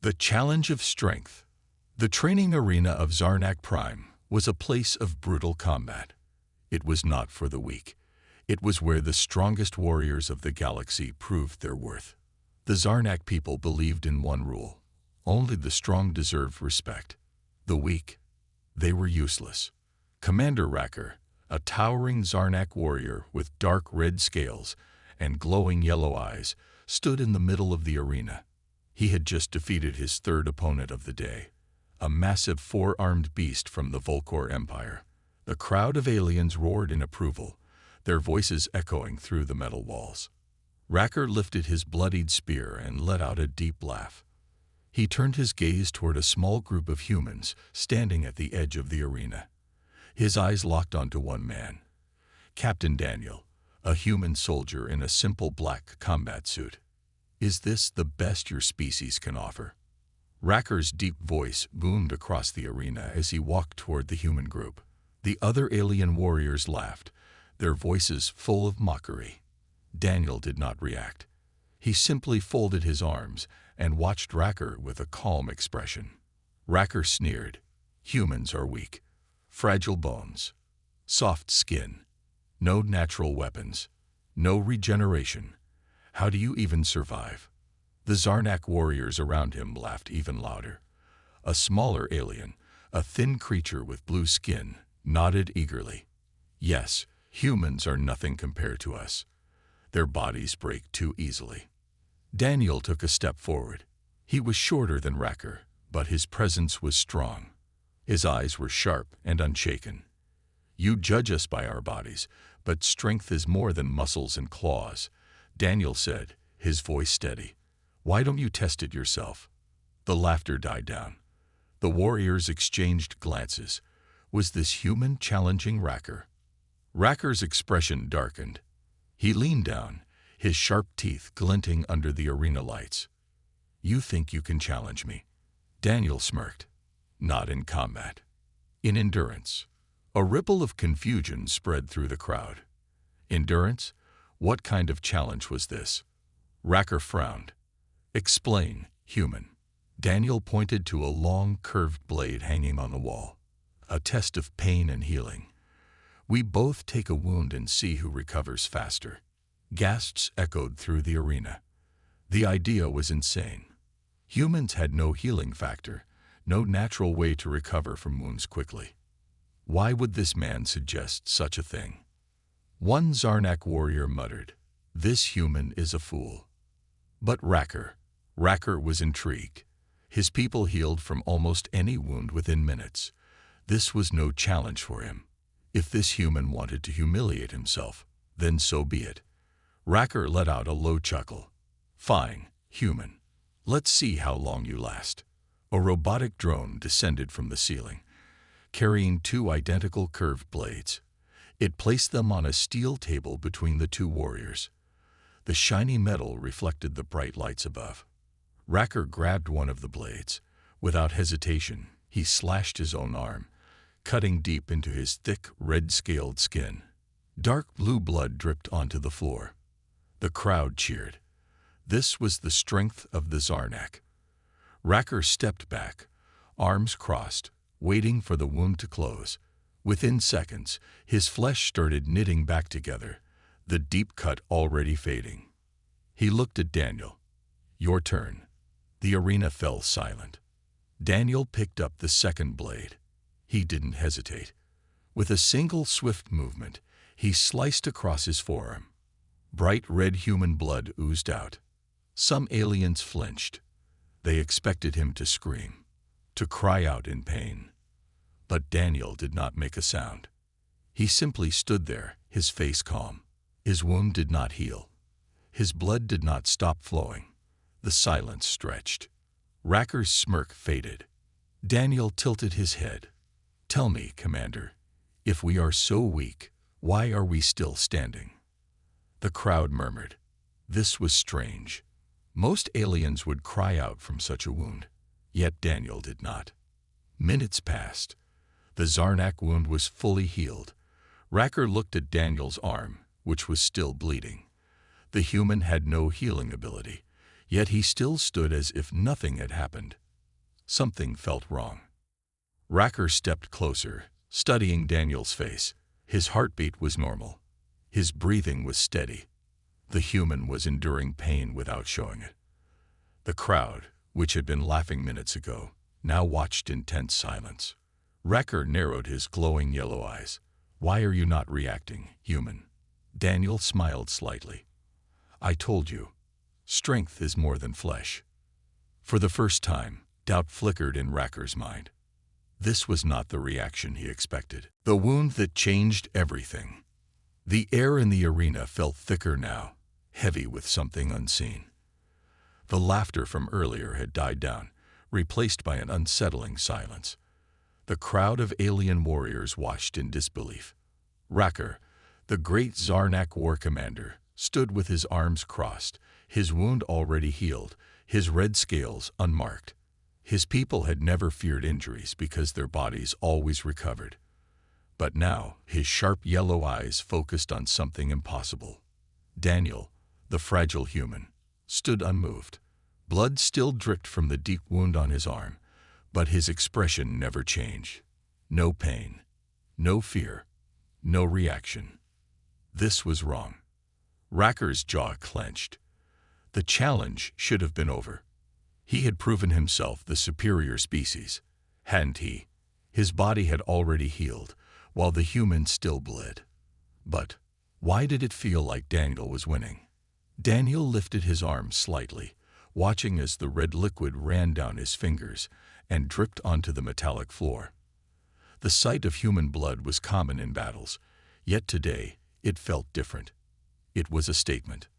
The challenge of strength. The training arena of Zarnak Prime was a place of brutal combat. It was not for the weak. It was where the strongest warriors of the galaxy proved their worth. The Zarnak people believed in one rule: only the strong deserved respect. The weak, they were useless. Commander Racker, a towering Zarnak warrior with dark red scales and glowing yellow eyes, stood in the middle of the arena. He had just defeated his third opponent of the day, a massive four-armed beast from the Volcor Empire. The crowd of aliens roared in approval, their voices echoing through the metal walls. Racker lifted his bloodied spear and let out a deep laugh. He turned his gaze toward a small group of humans standing at the edge of the arena. His eyes locked onto one man, Captain Daniel, a human soldier in a simple black combat suit. "Is this the best your species can offer?" Racker's deep voice boomed across the arena as he walked toward the human group. The other alien warriors laughed, their voices full of mockery. Daniel did not react. He simply folded his arms and watched Racker with a calm expression. Racker sneered. "Humans are weak. Fragile bones. Soft skin. No natural weapons. No regeneration. How do you even survive?" The Zarnak warriors around him laughed even louder. A smaller alien, a thin creature with blue skin, nodded eagerly. "Yes, humans are nothing compared to us. Their bodies break too easily." Daniel took a step forward. He was shorter than Racker, but his presence was strong. His eyes were sharp and unshaken. "You judge us by our bodies, but strength is more than muscles and claws," Daniel said, his voice steady. "Why don't you test it yourself?" The laughter died down. The warriors exchanged glances. Was this human challenging Racker? Racker's expression darkened. He leaned down, his sharp teeth glinting under the arena lights. "You think you can challenge me?" Daniel smirked. "Not in combat. In endurance." A ripple of confusion spread through the crowd. Endurance? What kind of challenge was this? Racker frowned. "Explain, human." Daniel pointed to a long, curved blade hanging on the wall. "A test of pain and healing. We both take a wound and see who recovers faster." Gasps echoed through the arena. The idea was insane. Humans had no healing factor, no natural way to recover from wounds quickly. Why would this man suggest such a thing? One Zarnak warrior muttered, "This human is a fool." But Racker was intrigued. His people healed from almost any wound within minutes. This was no challenge for him. If this human wanted to humiliate himself, then so be it. Racker let out a low chuckle. "Fine, human. Let's see how long you last." A robotic drone descended from the ceiling, carrying two identical curved blades. It placed them on a steel table between the two warriors. The shiny metal reflected the bright lights above. Racker grabbed one of the blades. Without hesitation, he slashed his own arm, cutting deep into his thick, red-scaled skin. Dark blue blood dripped onto the floor. The crowd cheered. This was the strength of the Zarnak. Racker stepped back, arms crossed, waiting for the wound to close. Within seconds, his flesh started knitting back together, the deep cut already fading. He looked at Daniel. "Your turn." The arena fell silent. Daniel picked up the second blade. He didn't hesitate. With a single swift movement, he sliced across his forearm. Bright red human blood oozed out. Some aliens flinched. They expected him to scream, to cry out in pain. But Daniel did not make a sound. He simply stood there, his face calm. His wound did not heal. His blood did not stop flowing. The silence stretched. Racker's smirk faded. Daniel tilted his head. "Tell me, Commander, if we are so weak, why are we still standing?" The crowd murmured. This was strange. Most aliens would cry out from such a wound, yet Daniel did not. Minutes passed. The Zarnak wound was fully healed. Racker looked at Daniel's arm, which was still bleeding. The human had no healing ability, Yet he still stood as if nothing had happened. Something felt wrong. Regrew stepped closer, studying Daniel's face. His heartbeat was normal. His breathing was steady. The human was enduring pain without showing it. The crowd, which had been laughing minutes ago, now watched in tense silence. Regrew narrowed his glowing yellow eyes. "Why are you not reacting, human?" Daniel smiled slightly. "I told you, strength is more than flesh." For the first time, doubt flickered in Regrew's mind. This was not the reaction he expected. The wound that changed everything. The air in the arena felt thicker now, heavy with something unseen. The laughter from earlier had died down, replaced by an unsettling silence. The crowd of alien warriors watched in disbelief. Regrew, the great Zarnak war commander, stood with his arms crossed, his wound already healed, his red scales unmarked. His people had never feared injuries because their bodies always recovered. But now, his sharp yellow eyes focused on something impossible. Daniel, the fragile human, stood unmoved. Blood still dripped from the deep wound on his arm, but his expression never changed. No pain, no fear, no reaction. This was wrong. Regrew's jaw clenched. The challenge should have been over. He had proven himself the superior species, hadn't he? His body had already healed, while the human still bled. But why did it feel like Daniel was winning? Daniel lifted his arm slightly, watching as the red liquid ran down his fingers and dripped onto the metallic floor. The sight of human blood was common in battles, yet today it felt different. It was a statement.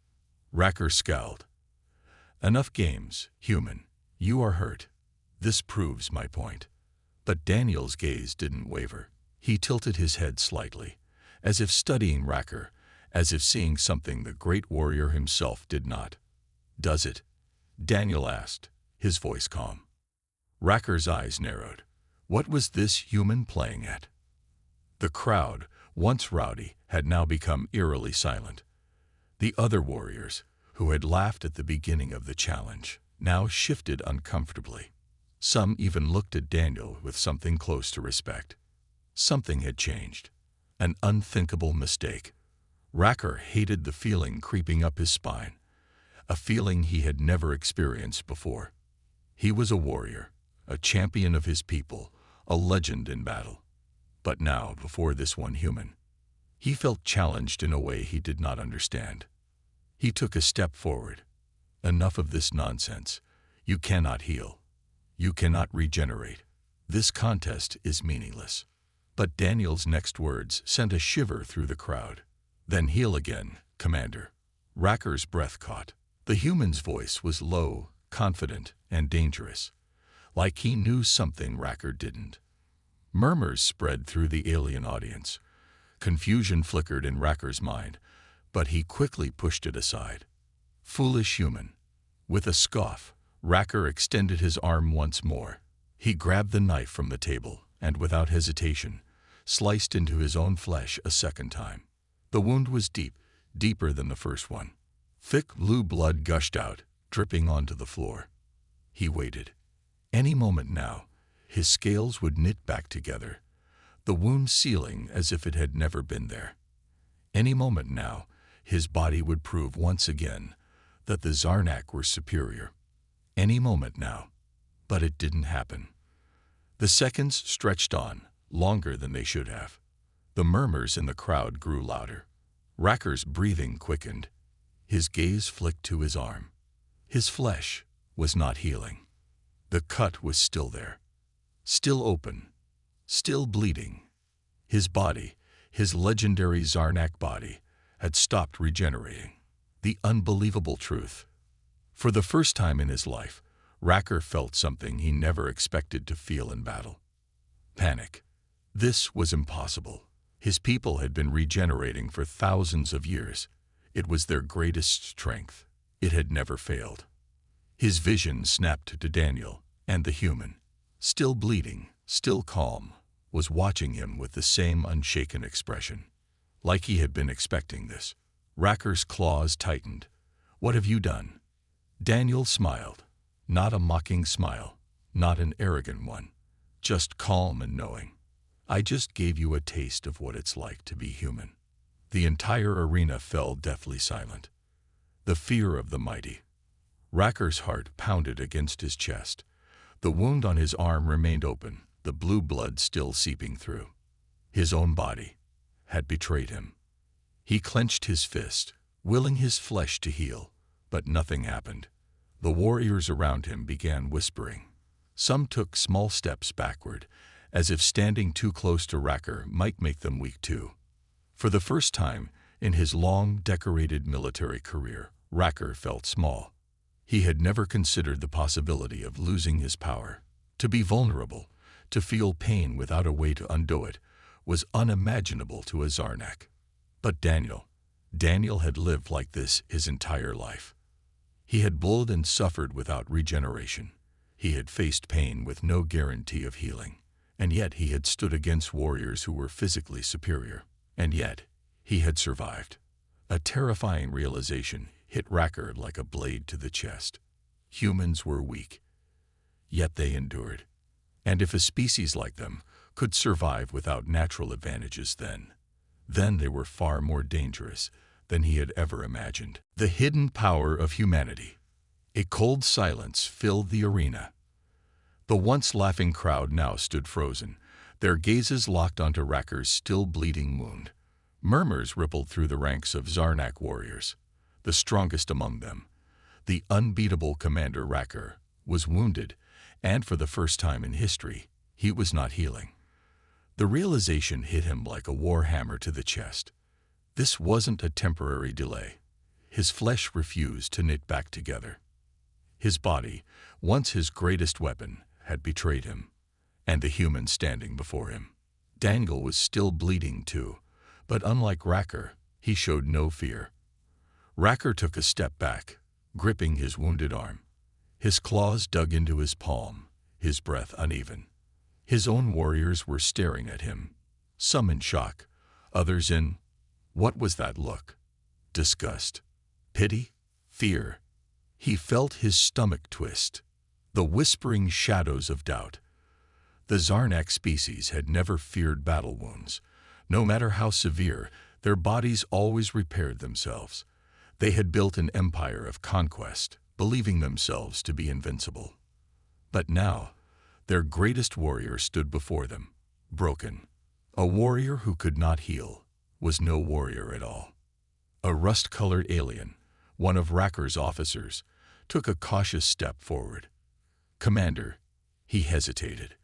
Regrew scowled. "Enough games, human. You are hurt. This proves my point." But Daniel's gaze didn't waver. He tilted his head slightly, as if studying Regrew, as if seeing something the great warrior himself did not. "Does it?" Daniel asked, his voice calm. Regrew's eyes narrowed. What was this human playing at? The crowd, once rowdy, had now become eerily silent. The other warriors, who had laughed at the beginning of the challenge, now shifted uncomfortably. Some even looked at Daniel with something close to respect. Something had changed. An unthinkable mistake. Regrew hated the feeling creeping up his spine, a feeling he had never experienced before. He was a warrior, a champion of his people, a legend in battle. But now, before this one human, he felt challenged in a way he did not understand. He took a step forward. "Enough of this nonsense. You cannot heal. You cannot regenerate. This contest is meaningless." But Daniel's next words sent a shiver through the crowd. "Then heal again, Commander." Regrew's breath caught. The human's voice was low, confident, and dangerous, like he knew something Regrew didn't. Murmurs spread through the alien audience. Confusion flickered in Regrew's mind, but he quickly pushed it aside. Foolish human. With a scoff, Regrew extended his arm once more. He grabbed the knife from the table and, without hesitation, sliced into his own flesh a second time. The wound was deep, deeper than the first one. Thick blue blood gushed out, dripping onto the floor. He waited. Any moment now, his scales would knit back together, the wound sealing as if it had never been there. Any moment now, his body would prove once again that the Zarnak were superior. Any moment now. But it didn't happen. The seconds stretched on, longer than they should have. The murmurs in the crowd grew louder. Regrew's breathing quickened. His gaze flicked to his arm. His flesh was not healing. The cut was still there. Still open. Still bleeding. His body, his legendary Zarnak body, had stopped regenerating. The unbelievable truth. For the first time in his life, Regrew felt something he never expected to feel in battle. Panic. This was impossible. His people had been regenerating for thousands of years. It was their greatest strength. It had never failed. His vision snapped to Daniel, and the human, still bleeding, still calm, was watching him with the same unshaken expression. Like he had been expecting this. Regrew's claws tightened. "What have you done?" Daniel smiled, not a mocking smile, not an arrogant one, just calm and knowing. I just gave you a taste of what it's like to be human. The entire arena fell deathly silent. The fear of the mighty. Racker's heart pounded against his chest. The wound on his arm remained open, the blue blood still seeping through. His own body had betrayed him. He clenched his fist, willing his flesh to heal, but nothing happened. The warriors around him began whispering. Some took small steps backward, as if standing too close to Racker might make them weak too. For the first time in his long, decorated military career, Racker felt small. He had never considered the possibility of losing his power. To be vulnerable, to feel pain without a way to undo it, was unimaginable to a Zarnak. But Daniel had lived like this his entire life. He had bled and suffered without regeneration. He had faced pain with no guarantee of healing. And yet he had stood against warriors who were physically superior. And yet he had survived. A terrifying realization hit Racker like a blade to the chest. Humans were weak, yet they endured. And if a species like them could survive without natural advantages, then they were far more dangerous than he had ever imagined. The hidden power of humanity. A cold silence filled the arena. The once laughing crowd now stood frozen, their gazes locked onto Racker's still bleeding wound. Murmurs rippled through the ranks of Zarnak warriors. The strongest among them, the unbeatable Commander Racker, was wounded, and for the first time in history, he was not healing. The realization hit him like a war hammer to the chest. This wasn't a temporary delay. His flesh refused to knit back together. His body, once his greatest weapon, had betrayed him, and the human standing before him. Daniel was still bleeding too, but unlike Racker, he showed no fear. Racker took a step back, gripping his wounded arm. His claws dug into his palm, his breath uneven. His own warriors were staring at him, some in shock, others in, what was that look? Disgust, pity, fear. He felt his stomach twist. The whispering shadows of doubt. The Zarnak species had never feared battle wounds. No matter how severe, their bodies always repaired themselves. They had built an empire of conquest, believing themselves to be invincible. But now, their greatest warrior stood before them, broken. A warrior who could not heal was no warrior at all. A rust-colored alien, one of Racker's officers, took a cautious step forward. "Commander," he hesitated.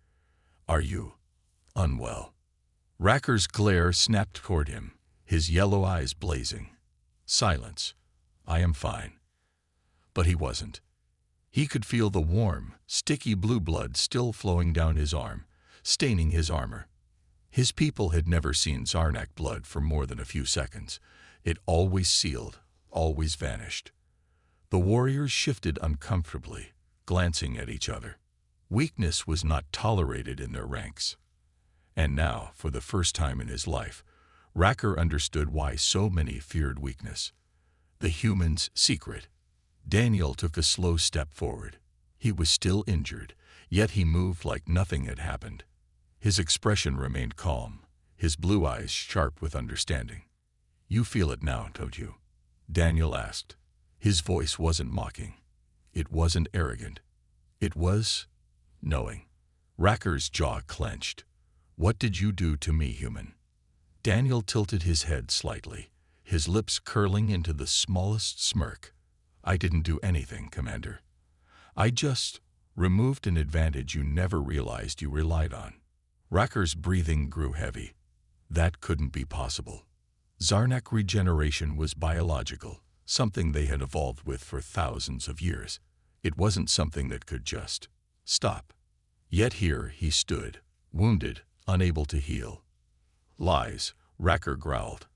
"Are you unwell?" Racker's glare snapped toward him, his yellow eyes blazing. Silence. "I am fine." But he wasn't. He could feel the warm, sticky blue blood still flowing down his arm, staining his armor. His people had never seen Zarnak blood for more than a few seconds. It always sealed, always vanished. The warriors shifted uncomfortably, glancing at each other. Weakness was not tolerated in their ranks. And now, for the first time in his life, Racker understood why so many feared weakness. The human's secret. Daniel took a slow step forward. He was still injured, yet he moved like nothing had happened. His expression remained calm, his blue eyes sharp with understanding. "You feel it now, don't you?" Daniel asked. His voice wasn't mocking. It wasn't arrogant. It was knowing. Racker's jaw clenched. "What did you do to me, human?" Daniel tilted his head slightly, his lips curling into the smallest smirk. "I didn't do anything, Commander. I just removed an advantage you never realized you relied on." Racker's breathing grew heavy. That couldn't be possible. Zarnak regeneration was biological, something they had evolved with for thousands of years. It wasn't something that could just stop. Yet here he stood, wounded, unable to heal. "Lies," Racker growled.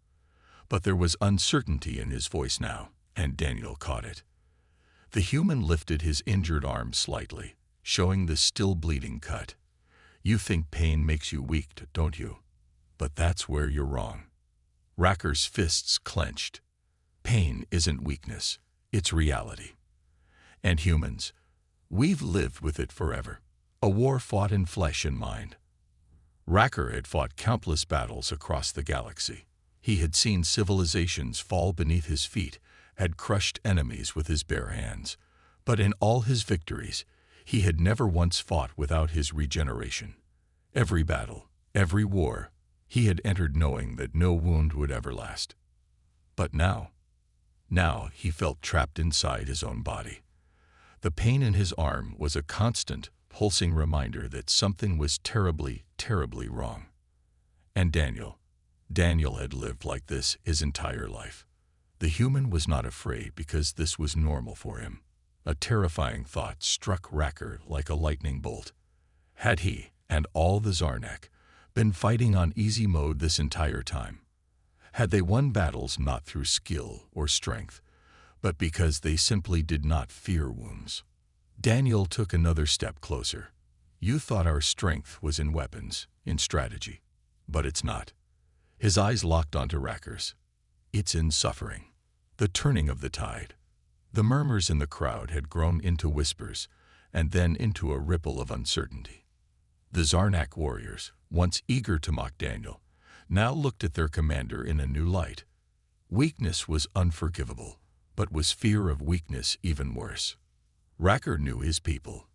But there was uncertainty in his voice now, and Daniel caught it. The human lifted his injured arm slightly, showing the still bleeding cut. "You think pain makes you weak, don't you? But that's where you're wrong." Racker's fists clenched. "Pain isn't weakness, it's reality. And humans, we've lived with it forever. A war fought in flesh and mind. Racker had fought countless battles across the galaxy. He had seen civilizations fall beneath his feet, had crushed enemies with his bare hands. But in all his victories, he had never once fought without his regeneration. Every battle, every war, he had entered knowing that no wound would ever last. But now he felt trapped inside his own body. The pain in his arm was a constant, pulsing reminder that something was terribly, terribly wrong. And Daniel had lived like this his entire life. The human was not afraid because this was normal for him. A terrifying thought struck Racker like a lightning bolt. Had he, and all the Zarnak, been fighting on easy mode this entire time? Had they won battles not through skill or strength, but because they simply did not fear wounds? Daniel took another step closer. You thought our strength was in weapons, in strategy, but it's not. His eyes locked onto Racker's. It's in suffering. The turning of the tide. The murmurs in the crowd had grown into whispers, and then into a ripple of uncertainty. The Zarnak warriors, once eager to mock Daniel, now looked at their commander in a new light. Weakness was unforgivable, but was fear of weakness even worse? Racker knew his people.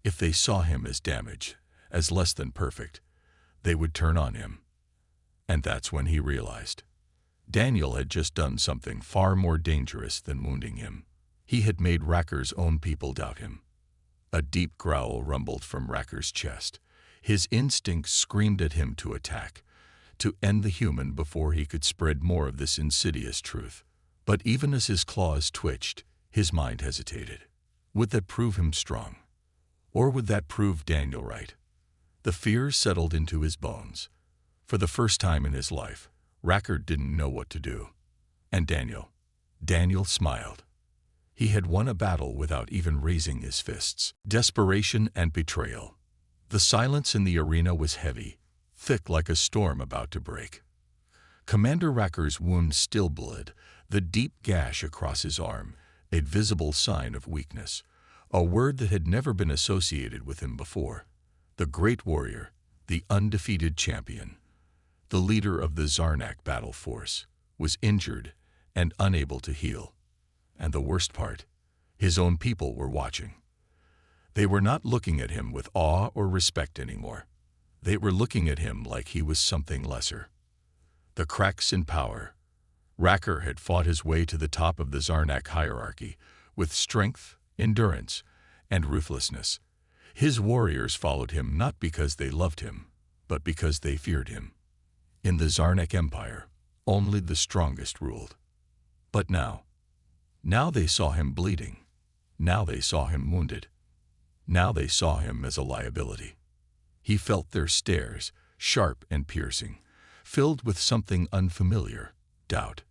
If they saw him as damaged, as less than perfect, they would turn on him. And that's when he realized. Daniel had just done something far more dangerous than wounding him. He had made Racker's own people doubt him. A deep growl rumbled from Racker's chest. His instincts screamed at him to attack, to end the human before he could spread more of this insidious truth. But even as his claws twitched, his mind hesitated. Would that prove him strong? Or would that prove Daniel right? The fear settled into his bones. For the first time in his life, Racker didn't know what to do. And Daniel smiled. He had won a battle without even raising his fists. Desperation and betrayal. The silence in the arena was heavy, thick like a storm about to break. Commander Racker's wound still bled, the deep gash across his arm, a visible sign of weakness, a word that had never been associated with him before. The great warrior, the undefeated champion, the leader of the Zarnak battle force, was injured and unable to heal. And the worst part, his own people were watching. They were not looking at him with awe or respect anymore. They were looking at him like he was something lesser. The cracks in power. Racker had fought his way to the top of the Zarnak hierarchy with strength, endurance, and ruthlessness. His warriors followed him not because they loved him, but because they feared him. In the Zarnak Empire, only the strongest ruled. But now they saw him bleeding. Now they saw him wounded. Now they saw him as a liability. He felt their stares, sharp and piercing, filled with something unfamiliar, doubt.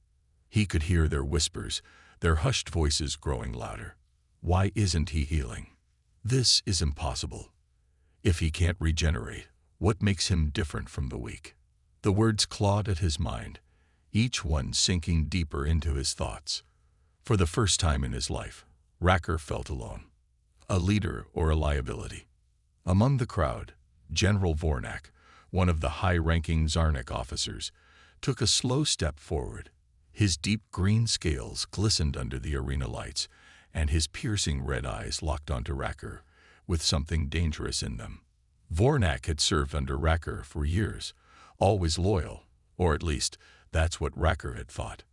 He could hear their whispers, their hushed voices growing louder. Why isn't he healing? This is impossible. If he can't regenerate, what makes him different from the weak? The words clawed at his mind, each one sinking deeper into his thoughts. For the first time in his life, Racker felt alone. A leader or a liability. Among the crowd, General Vornak, one of the high-ranking Zarnak officers, took a slow step forward. His deep green scales glistened under the arena lights, and his piercing red eyes locked onto Racker, with something dangerous in them. Vornak had served under Racker for years, always loyal, or at least that's what Racker had thought.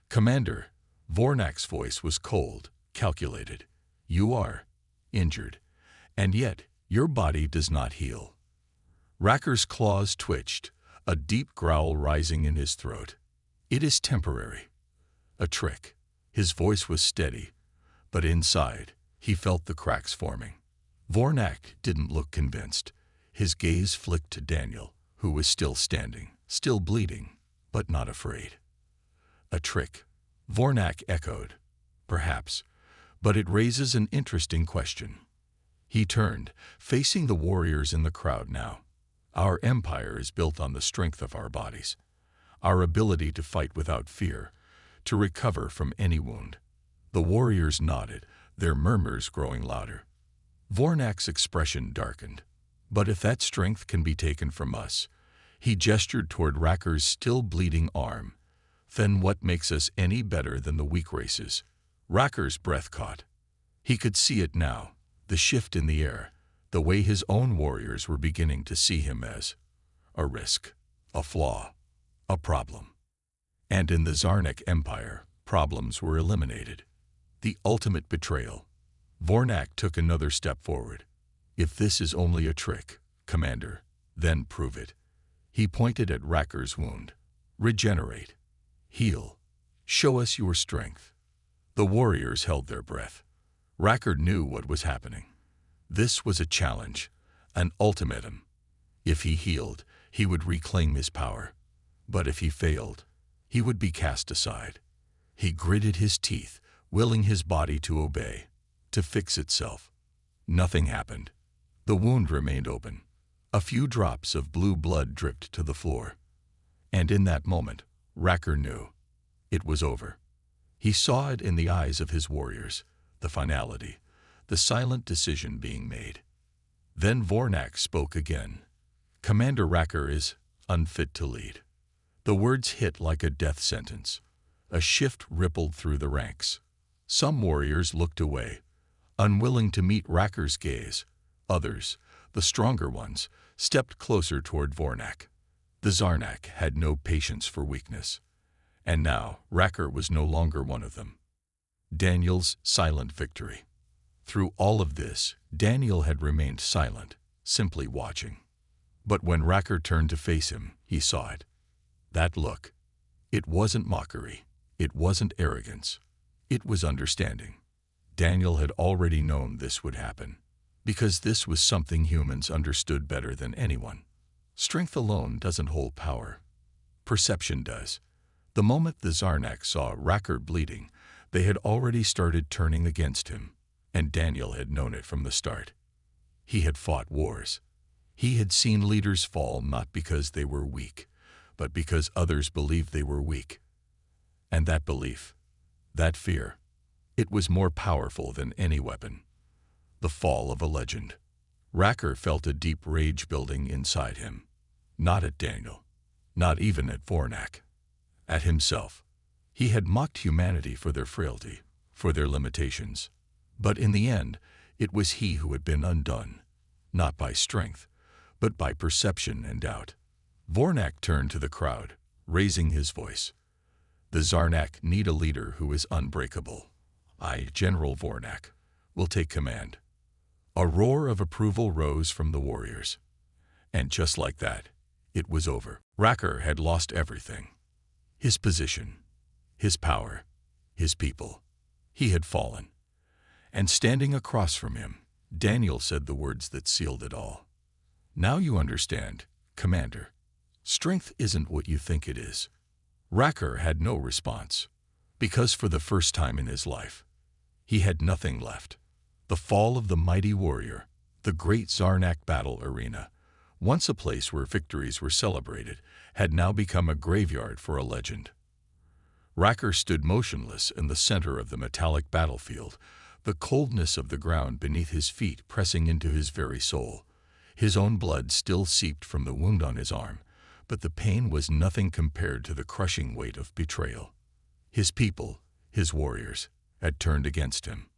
"Commander," Vornak's voice was cold, calculated. "You are injured, and yet your body does not heal." Racker's claws twitched, a deep growl rising in his throat. "It is temporary. A trick." His voice was steady, but inside, he felt the cracks forming. Vornak didn't look convinced. His gaze flicked to Daniel, who was still standing, still bleeding, but not afraid. "A trick," Vornak echoed. "Perhaps, but it raises an interesting question." He turned, facing the warriors in the crowd now. "Our empire is built on the strength of our bodies, our ability to fight without fear, to recover from any wound." The warriors nodded, their murmurs growing louder. Vornak's expression darkened. But if that strength can be taken from us, he gestured toward Racker's still bleeding arm, then what makes us any better than the weak races? Racker's breath caught. He could see it now, the shift in the air, the way his own warriors were beginning to see him as a risk, a flaw, a problem. And in the Zarnak Empire, problems were eliminated. The ultimate betrayal. Vornak took another step forward. If this is only a trick, Commander, then prove it. He pointed at Racker's wound. Regenerate. Heal. Show us your strength. The warriors held their breath. Racker knew what was happening. This was a challenge, an ultimatum. If he healed, he would reclaim his power. But if he failed, he would be cast aside. He gritted his teeth, willing his body to obey, to fix itself. Nothing happened. The wound remained open. A few drops of blue blood dripped to the floor. And in that moment, Racker knew. It was over. He saw it in the eyes of his warriors, the finality, the silent decision being made. Then Vornak spoke again. Commander Racker is unfit to lead. The words hit like a death sentence. A shift rippled through the ranks. Some warriors looked away, unwilling to meet Racker's gaze. Others, the stronger ones, stepped closer toward Vornak. The Zarnak had no patience for weakness. And now, Racker was no longer one of them. Daniel's silent victory. Through all of this, Daniel had remained silent, simply watching. But when Racker turned to face him, he saw it. That look. It wasn't mockery. It wasn't arrogance. It was understanding. Daniel had already known this would happen, because this was something humans understood better than anyone. Strength alone doesn't hold power. Perception does. The moment the Zarnak saw Racker bleeding, they had already started turning against him, and Daniel had known it from the start. He had fought wars. He had seen leaders fall not because they were weak, but because others believed they were weak. And that belief, that fear, it was more powerful than any weapon. The fall of a legend. Racker felt a deep rage building inside him. Not at Daniel, not even at Vornak. At himself. He had mocked humanity for their frailty, for their limitations. But in the end, it was he who had been undone, not by strength, but by perception and doubt. Vornak turned to the crowd, raising his voice. The Zarnak need a leader who is unbreakable. I, General Vornak, will take command. A roar of approval rose from the warriors. And just like that, it was over. Racker had lost everything. His position, his power, his people. He had fallen. And standing across from him, Daniel said the words that sealed it all. Now you understand, Commander. Strength isn't what you think it is. Racker had no response, because for the first time in his life, he had nothing left. The fall of the mighty warrior, the great Zarnak battle arena, once a place where victories were celebrated, had now become a graveyard for a legend. Racker stood motionless in the center of the metallic battlefield, the coldness of the ground beneath his feet pressing into his very soul. His own blood still seeped from the wound on his arm, but the pain was nothing compared to the crushing weight of betrayal. His people, his warriors, had turned against him.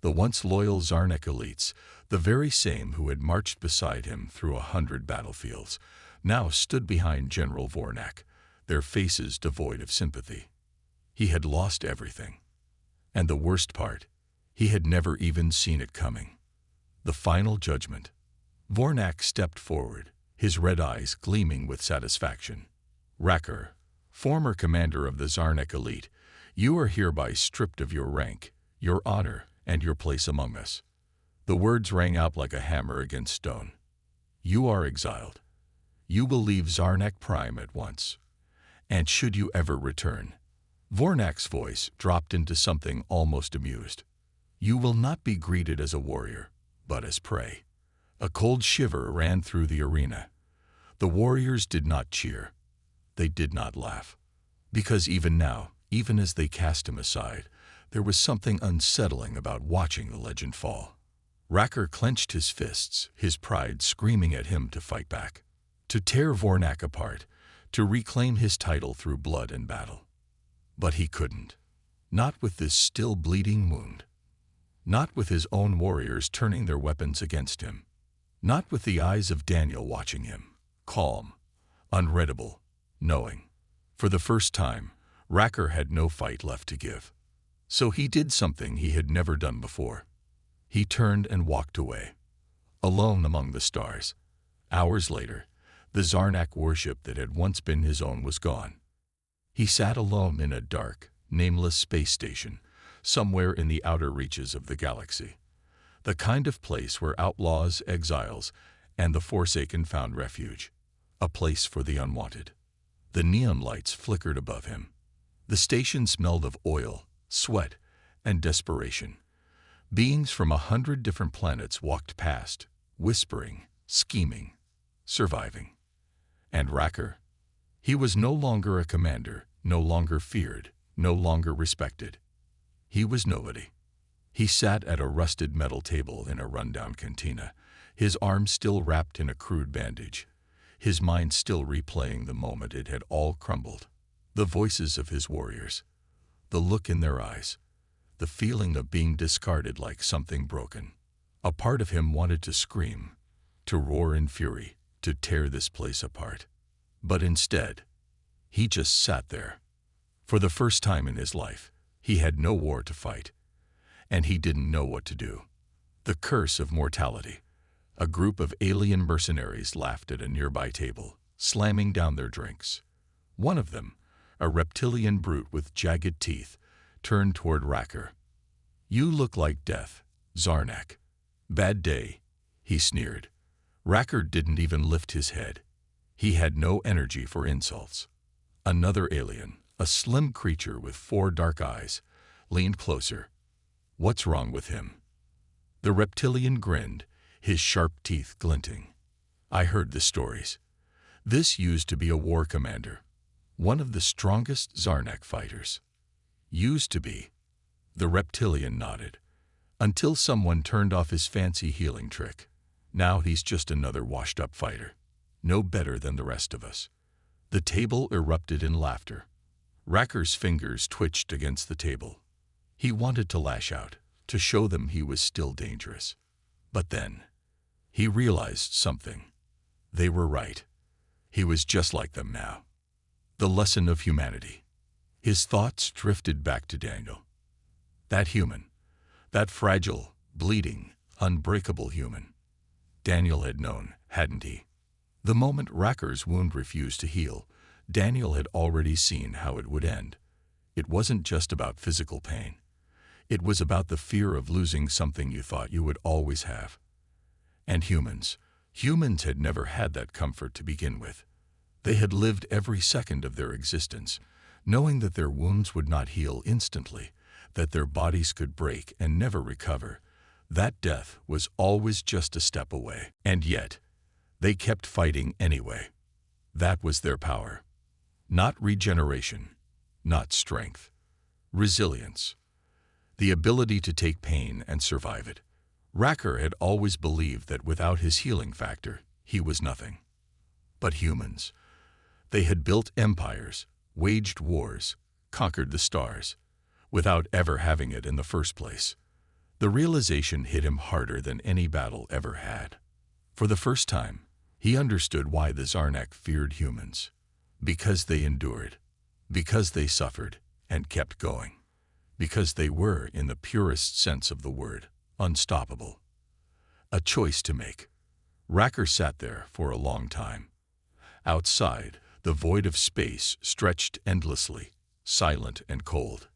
The once loyal Zarnak elites, the very same who had marched beside him through 100 battlefields, now stood behind General Vornak, their faces devoid of sympathy. He had lost everything. And the worst part, he had never even seen it coming. The final judgment. Vornak stepped forward, his red eyes gleaming with satisfaction. Racker, former commander of the Zarnak elite, you are hereby stripped of your rank, your honor, and your place among us. The words rang out like a hammer against stone. You are exiled. You will leave Zarnak Prime at once. And should you ever return, Vornak's voice dropped into something almost amused. You will not be greeted as a warrior, but as prey. A cold shiver ran through the arena. The warriors did not cheer. They did not laugh. Because even now, even as they cast him aside, there was something unsettling about watching the legend fall. Racker clenched his fists, his pride screaming at him to fight back, to tear Vornak apart, to reclaim his title through blood and battle. But he couldn't. Not with this still bleeding wound. Not with his own warriors turning their weapons against him. Not with the eyes of Daniel watching him, calm, unreadable, knowing. For the first time, Racker had no fight left to give. So he did something he had never done before. He turned and walked away, alone among the stars. Hours later, the Zarnak worship that had once been his own was gone. He sat alone in a dark, nameless space station, somewhere in the outer reaches of the galaxy. The kind of place where outlaws, exiles, and the Forsaken found refuge. A place for the unwanted. The neon lights flickered above him. The station smelled of oil, sweat, and desperation. Beings from 100 different planets walked past, whispering, scheming, surviving. And Racker? He was no longer a commander, no longer feared, no longer respected. He was nobody. He sat at a rusted metal table in a rundown cantina, his arms still wrapped in a crude bandage, his mind still replaying the moment it had all crumbled. The voices of his warriors, the look in their eyes, the feeling of being discarded like something broken. A part of him wanted to scream, to roar in fury, to tear this place apart. But instead, he just sat there. For the first time in his life, he had no war to fight, and he didn't know what to do. The curse of mortality. A group of alien mercenaries laughed at a nearby table, slamming down their drinks. One of them, a reptilian brute with jagged teeth, turned toward Racker. "You look like death, Zarnak." "Bad day," he sneered. Racker didn't even lift his head. He had no energy for insults. Another alien, a slim creature with 4 dark eyes, leaned closer. "What's wrong with him?" The reptilian grinned, his sharp teeth glinting. "I heard the stories. This used to be a war commander, one of the strongest Zarnak fighters." "Used to be." The reptilian nodded. "Until someone turned off his fancy healing trick. Now he's just another washed-up fighter. No better than the rest of us." The table erupted in laughter. Racker's fingers twitched against the table. He wanted to lash out, to show them he was still dangerous. But then, he realized something. They were right. He was just like them now. The lesson of humanity. His thoughts drifted back to Daniel. That human, that fragile, bleeding, unbreakable human. Daniel had known, hadn't he? The moment Racker's wound refused to heal, Daniel had already seen how it would end. It wasn't just about physical pain. It was about the fear of losing something you thought you would always have. And humans had never had that comfort to begin with. They had lived every second of their existence, knowing that their wounds would not heal instantly, that their bodies could break and never recover, that death was always just a step away. And yet, they kept fighting anyway. That was their power. Not regeneration, not strength. Resilience. The ability to take pain and survive it. Racker had always believed that without his healing factor, he was nothing. But humans, they had built empires, waged wars, conquered the stars, without ever having it in the first place. The realization hit him harder than any battle ever had. For the first time, he understood why the Zarnak feared humans. Because they endured, because they suffered and kept going, because they were, in the purest sense of the word, unstoppable. A choice to make. Racker sat there for a long time. Outside, the void of space stretched endlessly, silent and cold.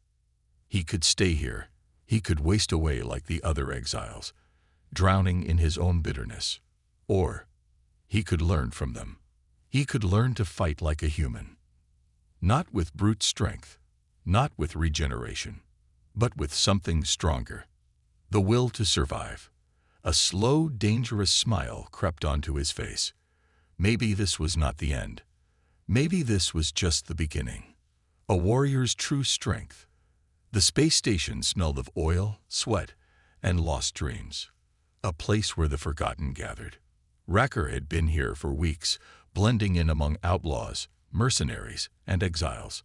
He could stay here. He could waste away like the other exiles, drowning in his own bitterness. Or he could learn from them. He could learn to fight like a human. Not with brute strength, not with regeneration, but with something stronger. The will to survive. A slow, dangerous smile crept onto his face. Maybe this was not the end. Maybe this was just the beginning. A warrior's true strength. The space station smelled of oil, sweat, and lost dreams. A place where the forgotten gathered. Racker had been here for weeks, blending in among outlaws, mercenaries, and exiles.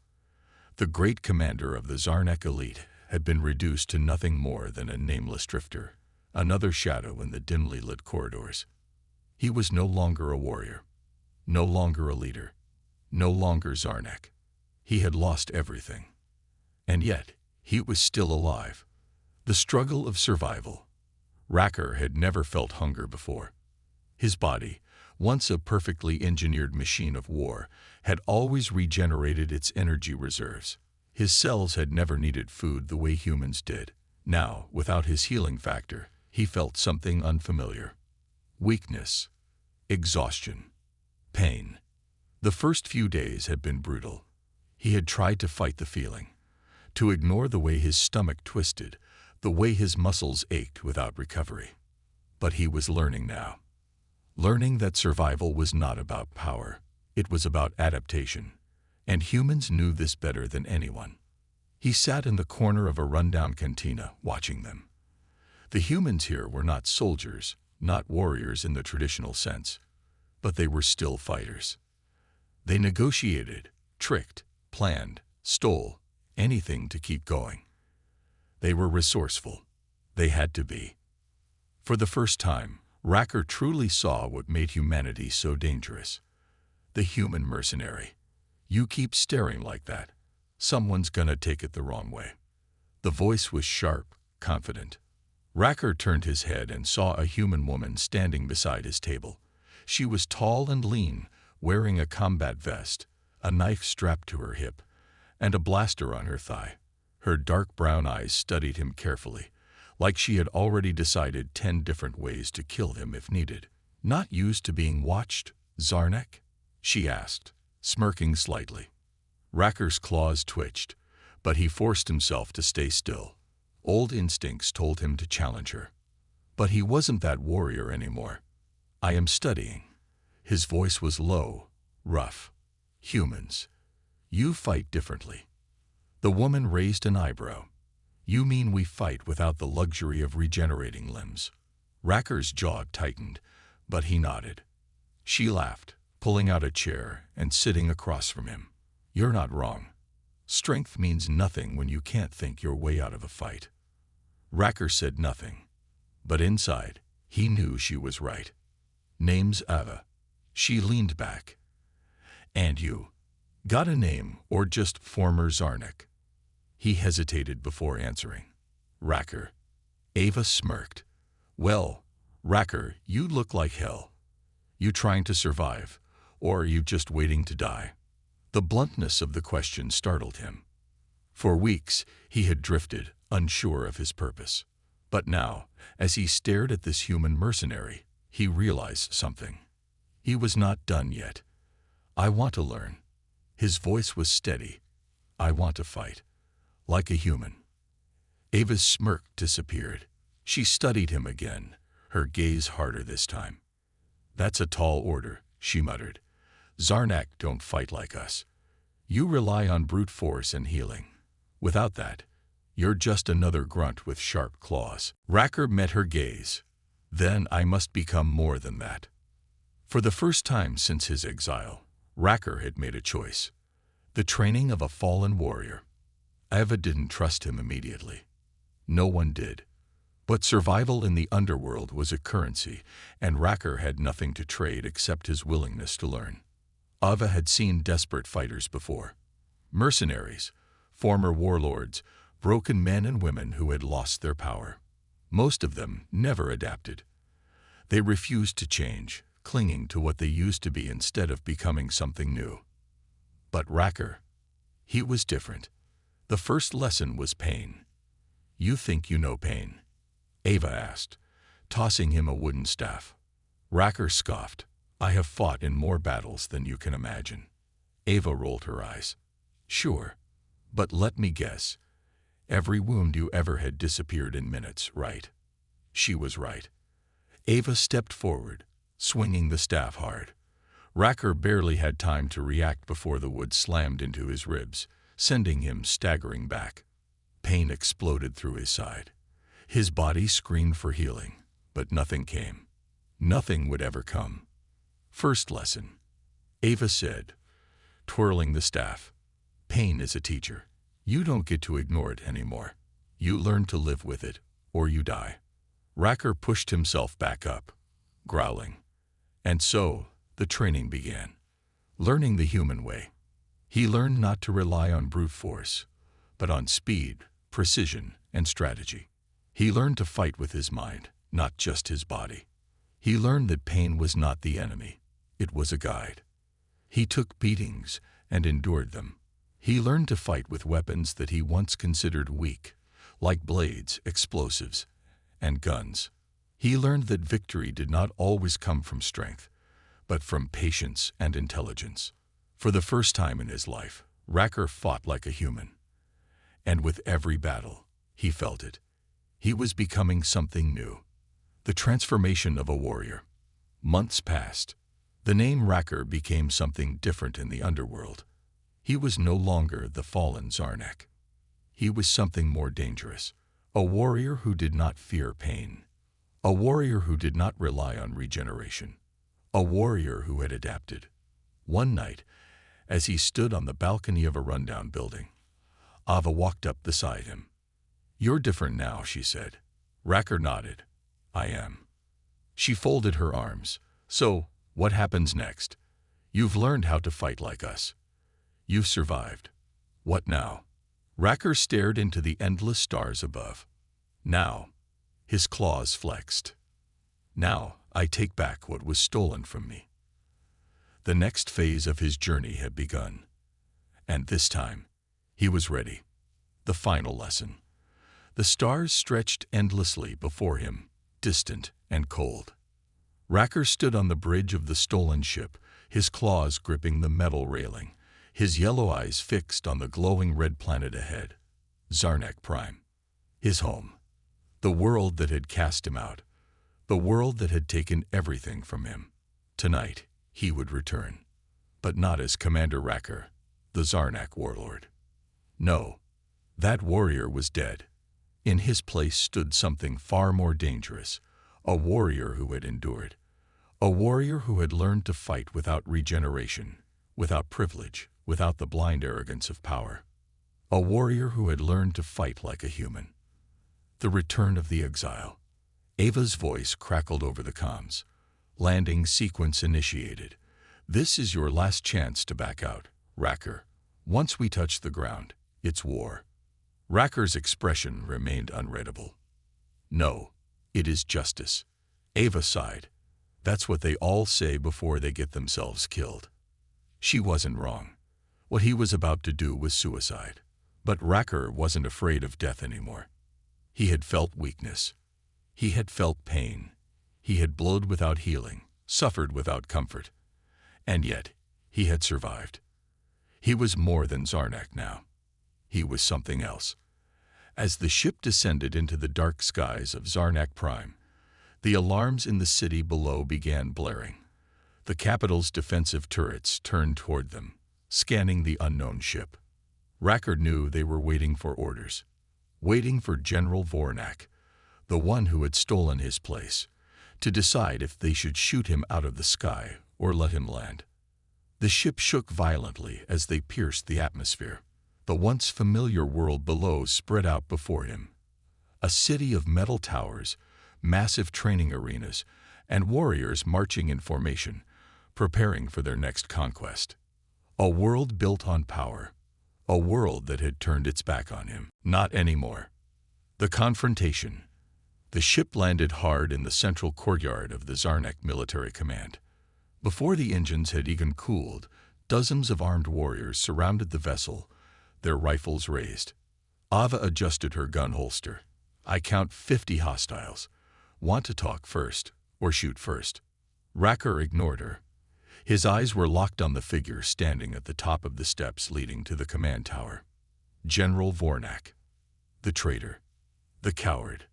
The great commander of the Zarnak elite had been reduced to nothing more than a nameless drifter, another shadow in the dimly lit corridors. He was no longer a warrior, no longer a leader, no longer Zarnak. He had lost everything. And yet, he was still alive. The struggle of survival. Racker had never felt hunger before. His body, once a perfectly engineered machine of war, had always regenerated its energy reserves. His cells had never needed food the way humans did. Now, without his healing factor, he felt something unfamiliar. Weakness, exhaustion, pain. The first few days had been brutal. He had tried to fight the feeling, to ignore the way his stomach twisted, the way his muscles ached without recovery. But he was learning now. Learning that survival was not about power. It was about adaptation. And humans knew this better than anyone. He sat in the corner of a rundown cantina, watching them. The humans here were not soldiers, not warriors in the traditional sense, but they were still fighters. They negotiated, tricked, planned, stole, anything to keep going. They were resourceful. They had to be. For the first time, Racker truly saw what made humanity so dangerous. The human mercenary. You keep staring like that, someone's gonna take it the wrong way. The voice was sharp, confident. Racker turned his head and saw a human woman standing beside his table. She was tall and lean, wearing a combat vest, a knife strapped to her hip, and a blaster on her thigh. Her dark brown eyes studied him carefully, like she had already decided 10 different ways to kill him if needed. Not used to being watched, Zarnak? She asked, smirking slightly. Racker's claws twitched, but he forced himself to stay still. Old instincts told him to challenge her. But he wasn't that warrior anymore. I am studying. His voice was low, rough. Humans. You fight differently. The woman raised an eyebrow. You mean we fight without the luxury of regenerating limbs? Racker's jaw tightened, but he nodded. She laughed, pulling out a chair and sitting across from him. You're not wrong. Strength means nothing when you can't think your way out of a fight. Racker said nothing, but inside, he knew she was right. Name's Ava. She leaned back. And you? Got a name or just former Zarnak? He hesitated before answering. Racker. Ava smirked. Well, Racker, you look like hell. You trying to survive, or are you just waiting to die? The bluntness of the question startled him. For weeks, he had drifted, unsure of his purpose. But now, as he stared at this human mercenary, he realized something. He was not done yet. I want to learn. His voice was steady. I want to fight. Like a human. Ava's smirk disappeared. She studied him again, her gaze harder this time. That's a tall order, she muttered. Zarnak don't fight like us. You rely on brute force and healing. Without that, you're just another grunt with sharp claws. Racker met her gaze. Then I must become more than that. For the first time since his exile, Racker had made a choice. The training of a fallen warrior. Ava didn't trust him immediately. No one did. But survival in the underworld was a currency, and Racker had nothing to trade except his willingness to learn. Ava had seen desperate fighters before. Mercenaries, former warlords, broken men and women who had lost their power. Most of them never adapted. They refused to change, clinging to what they used to be instead of becoming something new. But Racker, he was different. The first lesson was pain. You think you know pain? Ava asked, tossing him a wooden staff. Racker scoffed. I have fought in more battles than you can imagine. Ava rolled her eyes. Sure, but let me guess. Every wound you ever had disappeared in minutes, right? She was right. Ava stepped forward, swinging the staff hard. Racker barely had time to react before the wood slammed into his ribs, sending him staggering back. Pain exploded through his side. His body screamed for healing, but nothing came. Nothing would ever come. First lesson, Ava said, twirling the staff. Pain is a teacher. You don't get to ignore it anymore. You learn to live with it, or you die. Racker pushed himself back up, growling. And so, the training began. Learning the human way. He learned not to rely on brute force, but on speed, precision, and strategy. He learned to fight with his mind, not just his body. He learned that pain was not the enemy. It was a guide. He took beatings and endured them. He learned to fight with weapons that he once considered weak, like blades, explosives, and guns. He learned that victory did not always come from strength, but from patience and intelligence. For the first time in his life, Racker fought like a human. And with every battle, he felt it. He was becoming something new. The transformation of a warrior. Months passed. The name Racker became something different in the underworld. He was no longer the fallen Zarnak. He was something more dangerous. A warrior who did not fear pain. A warrior who did not rely on regeneration. A warrior who had adapted. One night, as he stood on the balcony of a rundown building, Ava walked up beside him. "You're different now," she said. Racker nodded. "I am." She folded her arms. "So, what happens next? You've learned how to fight like us. You've survived. What now?" Racker stared into the endless stars above. "Now," his claws flexed. "Now, I take back what was stolen from me." The next phase of his journey had begun. And this time, he was ready. The final lesson. The stars stretched endlessly before him, distant and cold. Racker stood on the bridge of the stolen ship, his claws gripping the metal railing, his yellow eyes fixed on the glowing red planet ahead. Zarnak Prime. His home. The world that had cast him out. The world that had taken everything from him. Tonight, he would return. But not as Commander Racker, the Zarnak warlord. No, that warrior was dead. In his place stood something far more dangerous, a warrior who had endured. A warrior who had learned to fight without regeneration, without privilege, without the blind arrogance of power. A warrior who had learned to fight like a human. The return of the exile. Ava's voice crackled over the comms. Landing sequence initiated. This is your last chance to back out, Racker. Once we touch the ground, it's war. Racker's expression remained unreadable. No, it is justice. Ava sighed. That's what they all say before they get themselves killed. She wasn't wrong. What he was about to do was suicide. But Racker wasn't afraid of death anymore. He had felt weakness. He had felt pain. He had bled without healing, suffered without comfort. And yet, he had survived. He was more than Zarnak now. He was something else. As the ship descended into the dark skies of Zarnak Prime, the alarms in the city below began blaring. The capital's defensive turrets turned toward them, scanning the unknown ship. Racker knew they were waiting for orders, waiting for General Vornak, the one who had stolen his place, to decide if they should shoot him out of the sky or let him land. The ship shook violently as they pierced the atmosphere. The once familiar world below spread out before him. A city of metal towers, massive training arenas, and warriors marching in formation, preparing for their next conquest. A world built on power. A world that had turned its back on him. Not anymore. The confrontation. The ship landed hard in the central courtyard of the Zarnak Military Command. Before the engines had even cooled, dozens of armed warriors surrounded the vessel, their rifles raised. Ava adjusted her gun holster. "I count 50 hostiles. Want to talk first, or shoot first?" Racker ignored her. His eyes were locked on the figure standing at the top of the steps leading to the command tower. General Vornak. The traitor. The coward.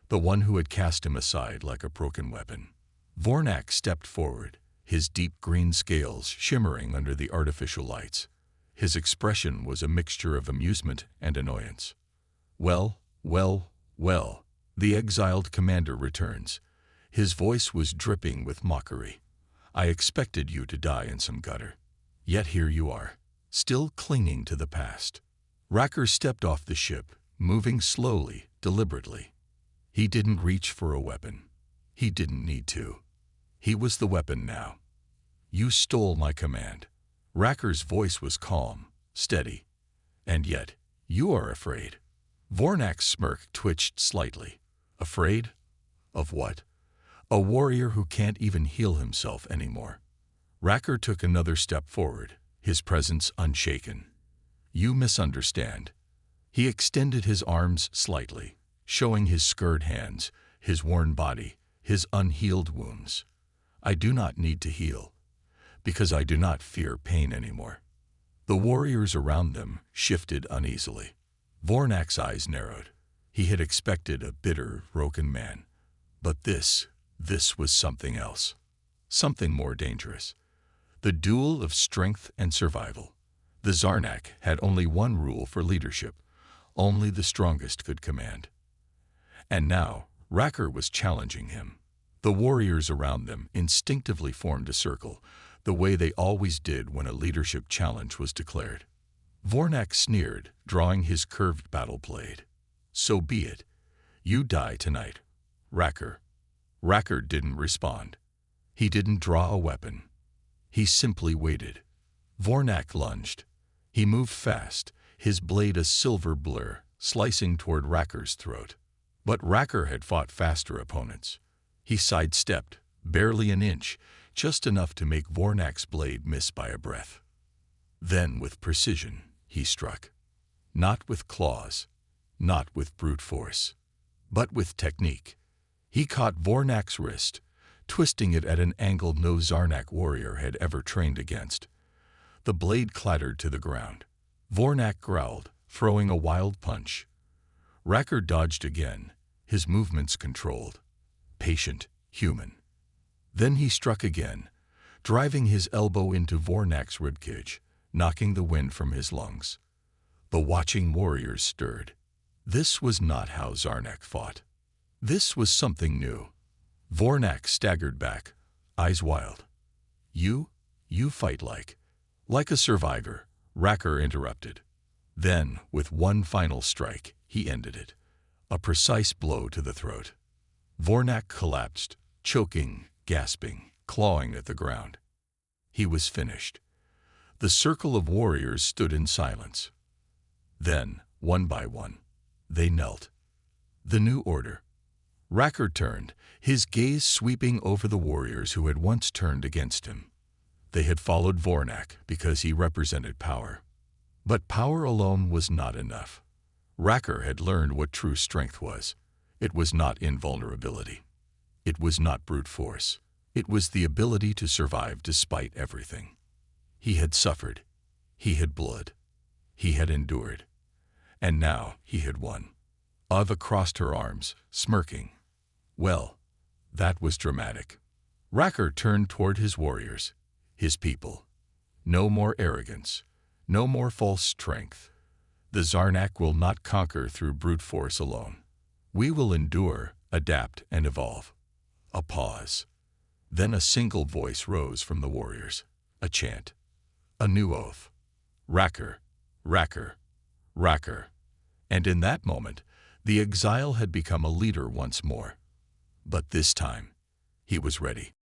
The one who had cast him aside like a broken weapon. Vornak stepped forward, his deep green scales shimmering under the artificial lights. His expression was a mixture of amusement and annoyance. Well, well, well, the exiled commander returns. His voice was dripping with mockery. I expected you to die in some gutter. Yet here you are, still clinging to the past. Racker stepped off the ship, moving slowly, deliberately. He didn't reach for a weapon. He didn't need to. He was the weapon now. You stole my command. Racker's voice was calm, steady. And yet, you are afraid. Vornak's smirk twitched slightly. Afraid? Of what? A warrior who can't even heal himself anymore. Racker took another step forward, his presence unshaken. You misunderstand. He extended his arms slightly, showing his scarred hands, his worn body, his unhealed wounds. I do not need to heal, because I do not fear pain anymore. The warriors around them shifted uneasily. Vornak's eyes narrowed. He had expected a bitter, broken man. But this was something else. Something more dangerous. The duel of strength and survival. The Zarnak had only one rule for leadership. Only the strongest could command. And now, Racker was challenging him. The warriors around them instinctively formed a circle, the way they always did when a leadership challenge was declared. Vornak sneered, drawing his curved battle blade. So be it. You die tonight, Racker. Racker didn't respond. He didn't draw a weapon. He simply waited. Vornak lunged. He moved fast, his blade a silver blur, slicing toward Racker's throat. But Racker had fought faster opponents. He sidestepped, barely an inch, just enough to make Vornak's blade miss by a breath. Then, with precision, he struck. Not with claws, not with brute force, but with technique. He caught Vornak's wrist, twisting it at an angle no Zarnak warrior had ever trained against. The blade clattered to the ground. Vornak growled, throwing a wild punch. Racker dodged again, his movements controlled. Patient, human. Then he struck again, driving his elbow into Vornak's ribcage, knocking the wind from his lungs. The watching warriors stirred. This was not how Zarnak fought. This was something new. Vornak staggered back, eyes wild. You fight like a survivor, Racker interrupted. Then, with one final strike, he ended it. A precise blow to the throat. Vornak collapsed, choking, gasping, clawing at the ground. He was finished. The circle of warriors stood in silence. Then, one by one, they knelt. The new order. Racker turned, his gaze sweeping over the warriors who had once turned against him. They had followed Vornak because he represented power. But power alone was not enough. Racker had learned what true strength was. It was not invulnerability. It was not brute force. It was the ability to survive despite everything. He had suffered. He had bled. He had endured. And now he had won. Ava crossed her arms, smirking. Well, that was dramatic. Racker turned toward his warriors, his people. No more arrogance. No more false strength. The Zarnak will not conquer through brute force alone. We will endure, adapt, and evolve. A pause. Then a single voice rose from the warriors. A chant. A new oath. Racker, Racker, Racker. And in that moment, the exile had become a leader once more. But this time, he was ready.